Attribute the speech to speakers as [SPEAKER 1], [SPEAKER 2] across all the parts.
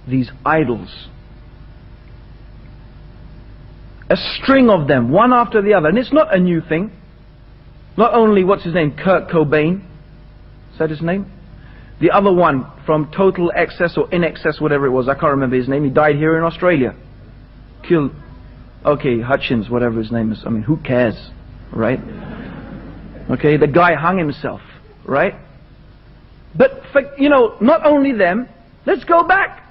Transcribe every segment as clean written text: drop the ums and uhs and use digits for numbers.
[SPEAKER 1] these idols. A string of them, one after the other. And it's not a new thing. Not only, what's his name, Kurt Cobain, is that his name? The other one from Total Excess or In Excess, whatever it was, I can't remember his name. He died here in Australia. Killed, okay, Hutchins, whatever his name is. I mean, who cares, right? Okay, the guy hung himself, right? But, not only them, let's go back.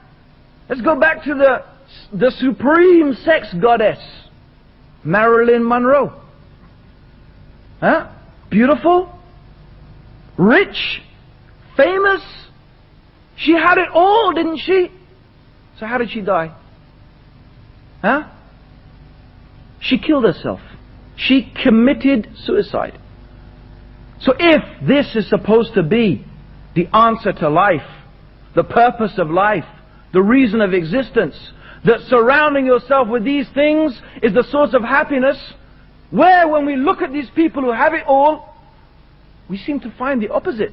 [SPEAKER 1] Let's go back to the supreme sex goddess, Marilyn Monroe. Huh? Beautiful, rich, famous. She had it all, didn't she? So how did she die? Huh? She killed herself. She committed suicide. So if this is supposed to be the answer to life, the purpose of life, the reason of existence, that surrounding yourself with these things is the source of happiness, where when we look at these people who have it all, we seem to find the opposite.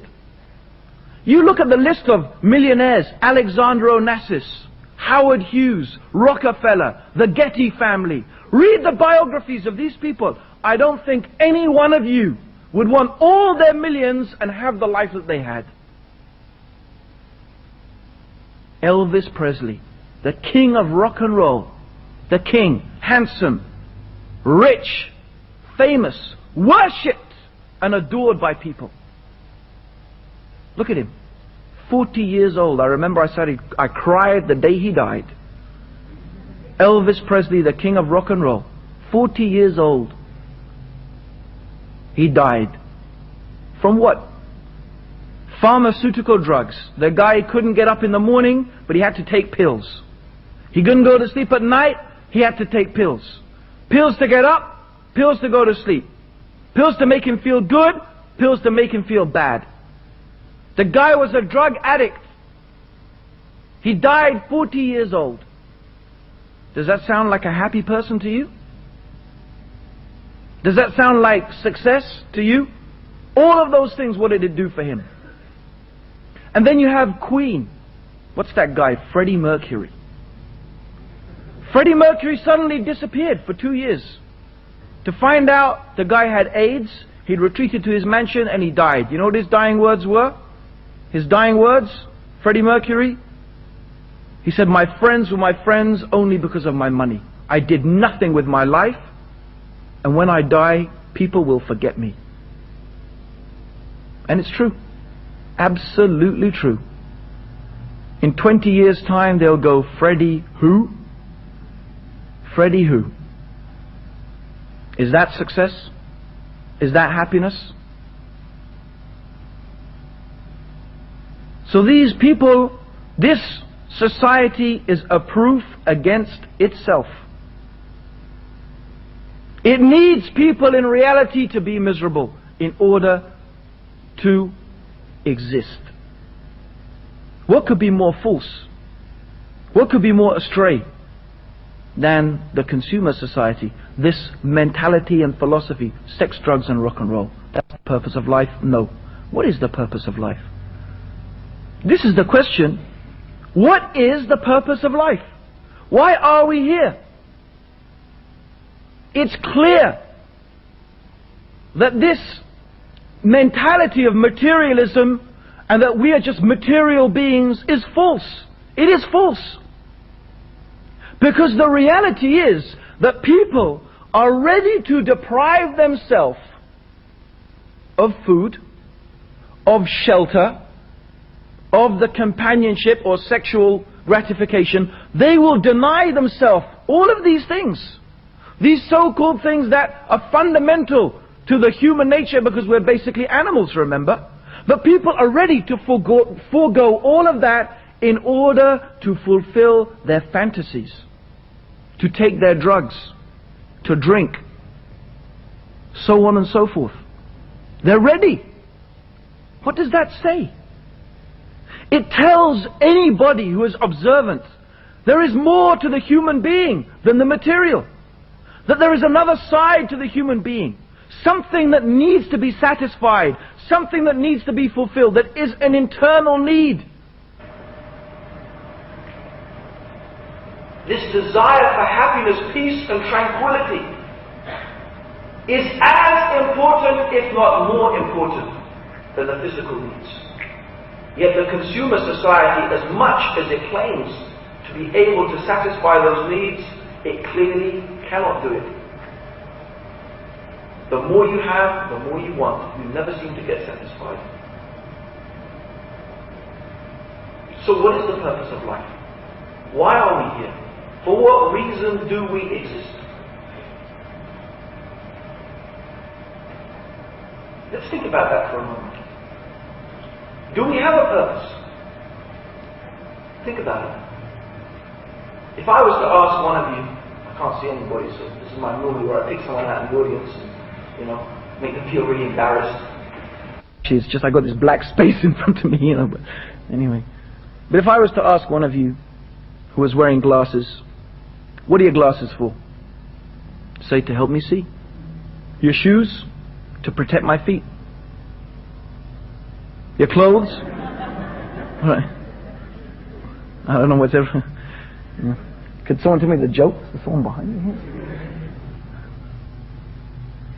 [SPEAKER 1] You look at the list of millionaires: Alexander Onassis, Howard Hughes, Rockefeller, the Getty family. Read the biographies of these people. I don't think any one of you would want all their millions and have the life that they had. Elvis Presley, the king of rock and roll, the king, handsome, rich, famous, worshipped and adored by people. Look at him, 40 years old. I remember I cried the day he died. Elvis Presley, the king of rock and roll, 40 years old. He died. From what? Pharmaceutical drugs. The guy couldn't get up in the morning, but he had to take pills. He couldn't go to sleep at night, he had to take pills. Pills to get up, pills to go to sleep. Pills to make him feel good, pills to make him feel bad. The guy was a drug addict. He died 40 years old. Does that sound like a happy person to you? Does that sound like success to you? All of those things, what did it do for him? And then you have Queen. What's that guy? Freddie Mercury. Freddie Mercury suddenly disappeared for 2 years. To find out the guy had AIDS, he'd retreated to his mansion and he died. You know what his dying words were? His dying words, Freddie Mercury, he said, "My friends were my friends only because of my money. I did nothing with my life, and when I die, people will forget me." And it's true. Absolutely true. In 20 years' time, they'll go, "Freddie who? Freddie who?" Is that success? Is that happiness? So these people, this society is a proof against itself. It needs people in reality to be miserable in order to exist. What could be more false? What could be more astray than the consumer society? This mentality and philosophy, sex, drugs and rock and roll. That's the purpose of life? No. What is the purpose of life? This is the question. What is the purpose of life? Why are we here? It's clear that this mentality of materialism and that we are just material beings is false. It is false. Because the reality is that people are ready to deprive themselves of food, of shelter, of the companionship or sexual gratification. They will deny themselves all of these things. These so-called things that are fundamental to the human nature, because we're basically animals, remember? But people are ready to forego all of that in order to fulfill their fantasies, to take their drugs, to drink, so on and so forth. They're ready. What does that say? It tells anybody who is observant there is more to the human being than the material. That there is another side to the human being. Something that needs to be satisfied. Something that needs to be fulfilled. That is an internal need. this desire for happiness, peace and tranquility is as important, if not more important, than the physical needs. Yet the consumer society, as much as it claims to be able to satisfy those needs, it clearly cannot do it. The more you have, the more you want. You never seem to get satisfied. So what is the purpose of life? Why are we here? For what reason do we exist? Let's think about that for a moment. Do we have a purpose? Think about it. If I was to ask one of you, I can't see anybody, so this is my movie where I pick someone out in the audience and, make them feel really embarrassed. It's just I got this black space in front of me, but anyway. But if I was to ask one of you who was wearing glasses, what are your glasses for? Say, to help me see. Your shoes? To protect my feet. Your clothes? Right. I don't know what's ever. Could someone tell me the joke? There's someone behind me here.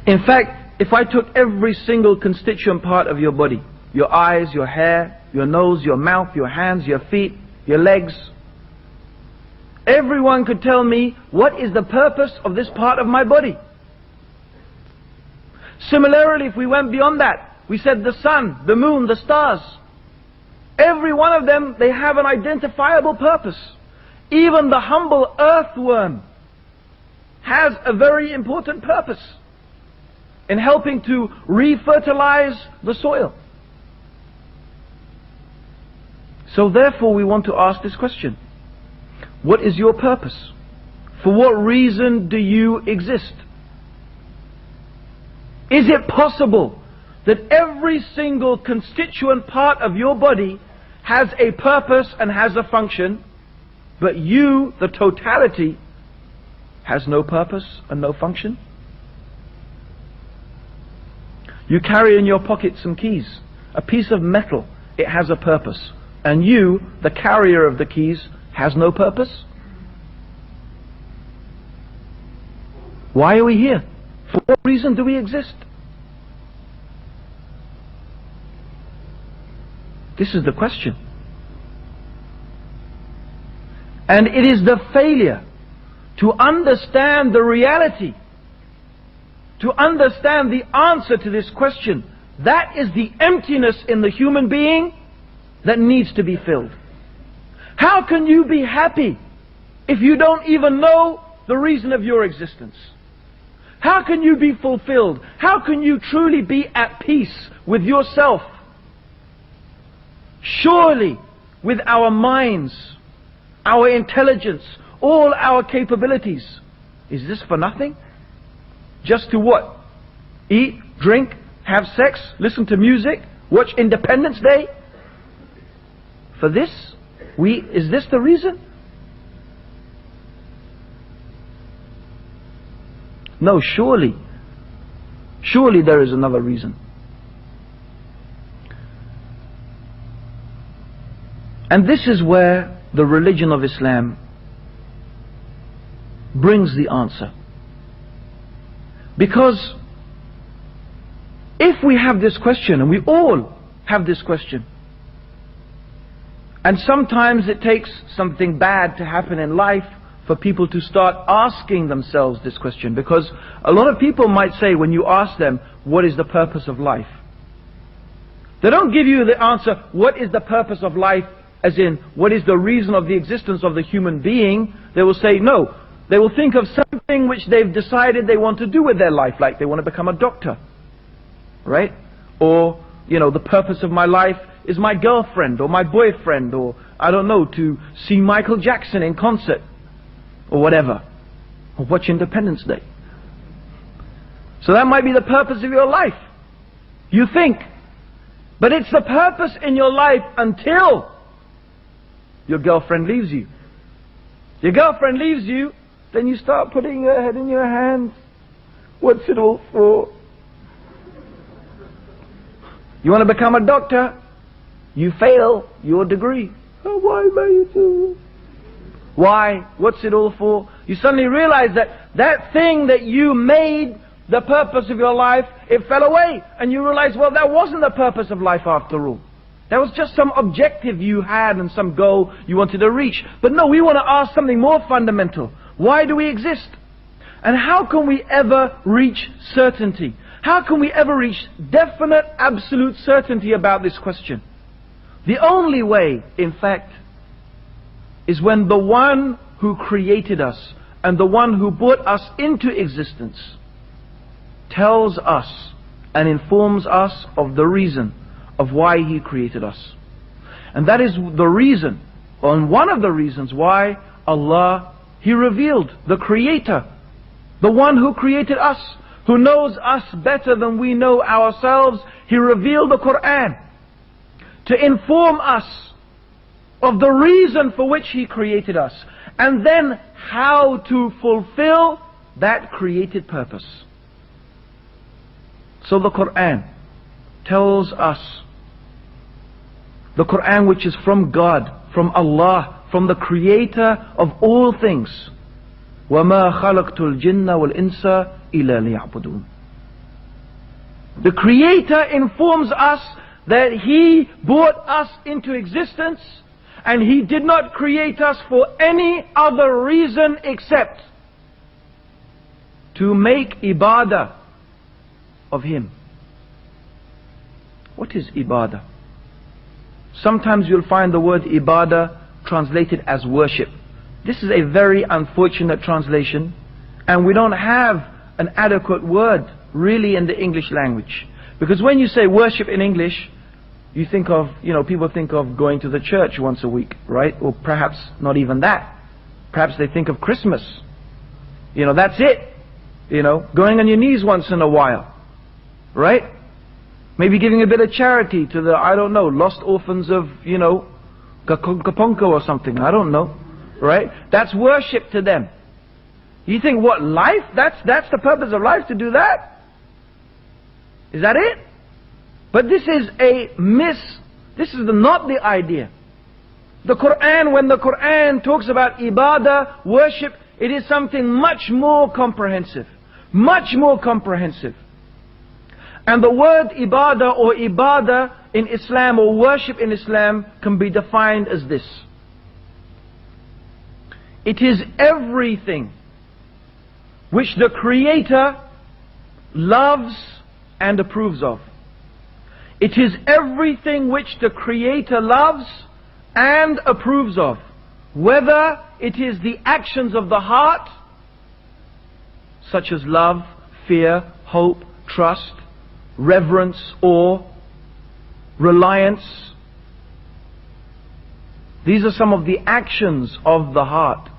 [SPEAKER 1] In fact, if I took every single constituent part of your body, your eyes, your hair, your nose, your mouth, your hands, your feet, your legs, everyone could tell me what is the purpose of this part of my body. Similarly, if we went beyond that, we said the sun, the moon, the stars. Every one of them, they have an identifiable purpose. Even the humble earthworm has a very important purpose in helping to refertilize the soil. So therefore we want to ask this question. What is your purpose? For what reason do you exist? Is it possible that every single constituent part of your body has a purpose and has a function, but you, the totality, has no purpose and no function? You carry in your pocket some keys, a piece of metal, it has a purpose, and you, the carrier of the keys, has no purpose? Why are we here? For what reason do we exist? This is the question. And it is the failure to understand the reality, to understand the answer to this question. That is the emptiness in the human being that needs to be filled. How can you be happy if you don't even know the reason of your existence? How can you be fulfilled? How can you truly be at peace with yourself? Surely, with our minds, our intelligence, all our capabilities, is this for nothing? Just to what? Eat, drink, have sex, listen to music, watch Independence Day? For this? Is this the reason? No, surely there is another reason. And this is where the religion of Islam brings the answer. Because if we have this question, and we all have this question, and sometimes it takes something bad to happen in life for people to start asking themselves this question, because a lot of people might say, when you ask them, what is the purpose of life? They don't give you the answer, what is the purpose of life, as in, what is the reason of the existence of the human being? They will say, no. They will think of something which they've decided they want to do with their life, like they want to become a doctor, right? Or, the purpose of my life is my girlfriend or my boyfriend, or, I don't know, to see Michael Jackson in concert, or whatever, or watch Independence Day. So that might be the purpose of your life, you think. But it's the purpose in your life until your girlfriend leaves you. Your girlfriend leaves you, then you start putting your head in your hands. What's it all for? You want to become a doctor? You fail your degree. Oh, why am I doing this? Why? What's it all for? You suddenly realize that that thing that you made the purpose of your life, it fell away. And you realize, well, that wasn't the purpose of life after all. That was just some objective you had and some goal you wanted to reach. But no, we want to ask something more fundamental. Why do we exist? And how can we ever reach certainty? How can we ever reach definite, absolute certainty about this question? The only way, in fact, is when the one who created us and the one who brought us into existence tells us and informs us of the reason of why He created us. And that is the reason, or one of the reasons why Allah, He revealed the Creator, the one who created us, who knows us better than we know ourselves. He revealed the Quran to inform us of the reason for which He created us, and then how to fulfill that created purpose. So the Quran tells us, the Quran which is from God, from Allah, from the Creator of all things, وَمَا خَلَقْتُ الْجِنَّ وَالْإِنسَ إِلَّا لِيَعْبُدُونَ. The Creator informs us that He brought us into existence, and He did not create us for any other reason except to make ibadah of Him. What is ibadah? Sometimes you'll find the word ibadah translated as worship. This is a very unfortunate translation, and we don't have an adequate word really in the English language. Because when you say worship in English, you think of, people think of going to the church once a week, right? Or perhaps not even that. Perhaps they think of Christmas. That's it. Going on your knees once in a while, right? Maybe giving a bit of charity to the, lost orphans of, Kaponko or something. I don't know, right? That's worship to them. You think, what, life? That's the purpose of life, to do that? Is that it? But this is not the idea. The Quran, when the Quran talks about ibadah, worship, it is something much more comprehensive. Much more comprehensive. And the word ibadah or ibadah in Islam, or worship in Islam, can be defined as this. It is everything which the Creator loves and approves of. It is everything which the Creator loves and approves of. Whether it is the actions of the heart, such as love, fear, hope, trust, reverence, awe, reliance. These are some of the actions of the heart.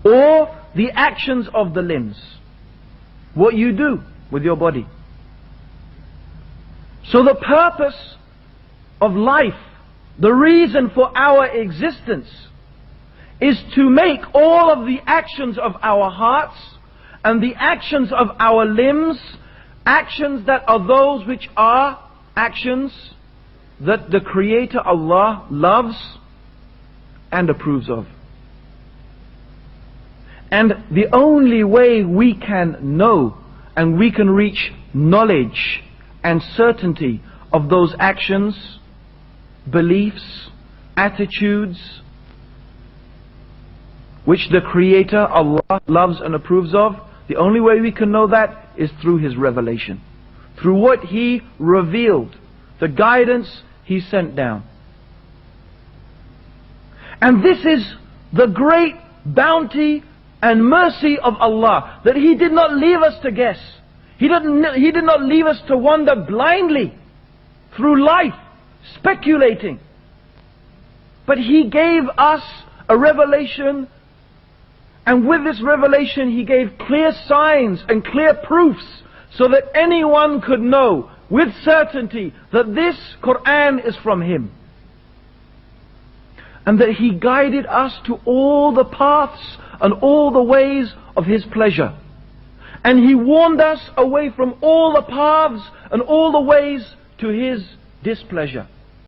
[SPEAKER 1] Or the actions of the limbs. What you do with your body. So the purpose of life, the reason for our existence, is to make all of the actions of our hearts and the actions of our limbs, actions that are those which are actions that the Creator Allah loves and approves of. And the only way we can know and we can reach knowledge and certainty of those actions, beliefs, attitudes, which the Creator Allah loves and approves of, the only way we can know that is through His revelation. Through what He revealed, the guidance He sent down. And this is the great bounty and mercy of Allah, that He did not leave us to guess. He did not leave us to wander blindly through life, speculating. But He gave us a revelation, and with this revelation He gave clear signs and clear proofs, so that anyone could know with certainty that this Quran is from Him. And that He guided us to all the paths and all the ways of His pleasure. And He warned us away from all the paths and all the ways to His displeasure.